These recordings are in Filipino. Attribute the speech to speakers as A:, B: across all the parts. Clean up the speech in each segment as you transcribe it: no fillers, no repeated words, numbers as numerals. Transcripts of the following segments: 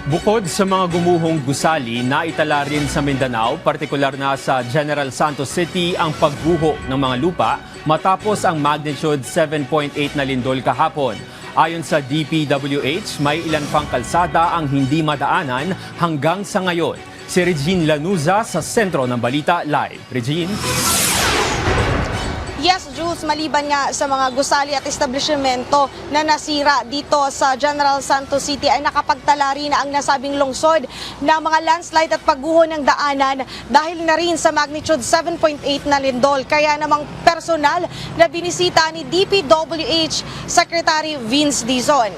A: Bukod sa mga gumuhong gusali, naitala rin sa Mindanao, partikular na sa General Santos City, ang pagguho ng mga lupa matapos ang magnitude 7.8 na lindol kahapon. Ayon sa DPWH, may ilan pang kalsada ang hindi madaanan hanggang sa ngayon. Si Regine Lanuza sa sentro ng Balita Live. Regine?
B: Yes, Jules, maliban nga sa mga gusali at establishmento na nasira dito sa General Santos City ay nakapagtala rin ang nasabing lungsod ng mga landslide at pagguho ng daanan dahil na rin sa magnitude 7.8 na lindol. Kaya namang personal na binisita ni DPWH Secretary Vince Dizon.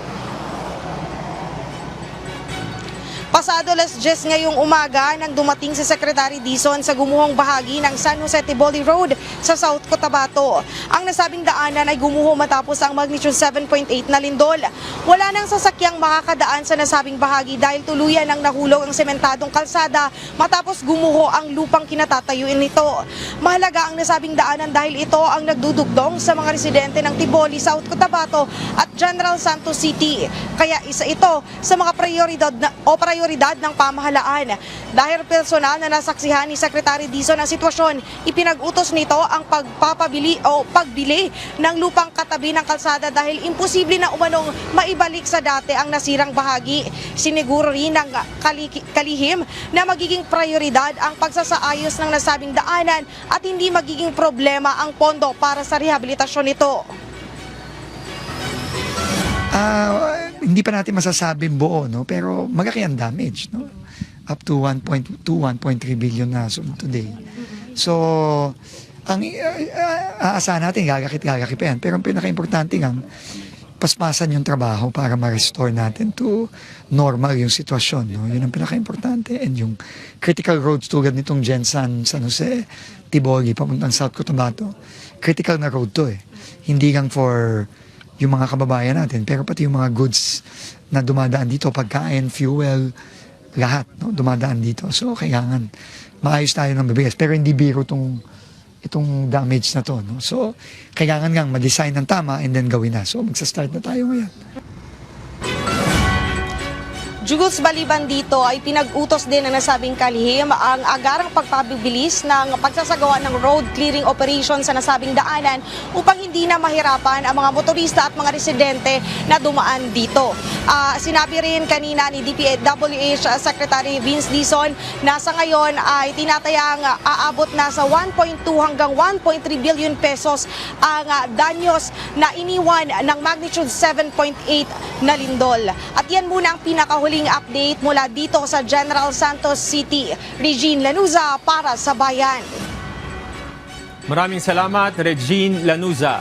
B: Pasado 10:00 ngayong umaga nang dumating si Secretary Dizon sa gumuhong bahagi ng San Jose Tiboli Road sa South Cotabato. Ang nasabing daanan ay gumuho matapos ang magnitude 7.8 na lindol. Wala nang sasakyang makakadaan sa nasabing bahagi dahil tuluyan ang nahulog ang sementadong kalsada matapos gumuho ang lupang kinatatayuin nito. Mahalaga ang nasabing daanan dahil ito ang nagdudugdong sa mga residente ng Tiboli, South Cotabato at General Santos City. Kaya isa ito sa mga prioridad ng pamahalaan. Dahil personal na nasaksihan ni Secretary Dizon ang sitwasyon, ipinag-utos nito ang pagbili ng lupang katabi ng kalsada dahil imposible na umanong maibalik sa dati ang nasirang bahagi. Siniguro rin ng kalihim na magiging prioridad ang pagsasaayos ng nasabing daanan at hindi magiging problema ang pondo para sa rehabilitasyon nito.
C: Hindi pa natin masasabi buo, no? Pero malaki ang damage, no? Up to 1.2, 1.3 billion na as of today. So, ang aasahan natin, gagakit pa yan. Pero ang pinaka-importante nga, paspasan yung trabaho para ma-restore natin to normal yung sitwasyon, no? Yun ang pinaka-importante. And yung critical roads tulad nitong San Jose, Tiboli, papuntang South Cotabato, critical na road to eh. Hindi lang for yung mga kababayan natin, pero pati yung mga goods na dumadaan dito, pagkain, fuel, lahat, no, dumadaan dito. So, kailangan maayos tayo ng bibigas. Pero hindi biro itong damage na to. No? So, kailangan nga ma-design ng tama and then gawin na. So, magsa-start na tayo ngayon.
B: Jules, baliban dito ay pinag-utos din ng nasabing kalihim ang agarang pagpabibilis ng pagsasagawa ng road clearing operation sa nasabing daanan upang hindi na mahirapan ang mga motorista at mga residente na dumaan dito. Sinabi rin kanina ni DPWH Secretary Vince Dizon na sa ngayon ay tinatayang aabot na sa 1.2 hanggang 1.3 billion pesos ang danyos na iniwan ng magnitude 7.8 na lindol. At yan muna ang pinakahuling update mula dito sa General Santos City. Regine Lanuza para sa Bayan.
A: Maraming salamat, Regine Lanuza.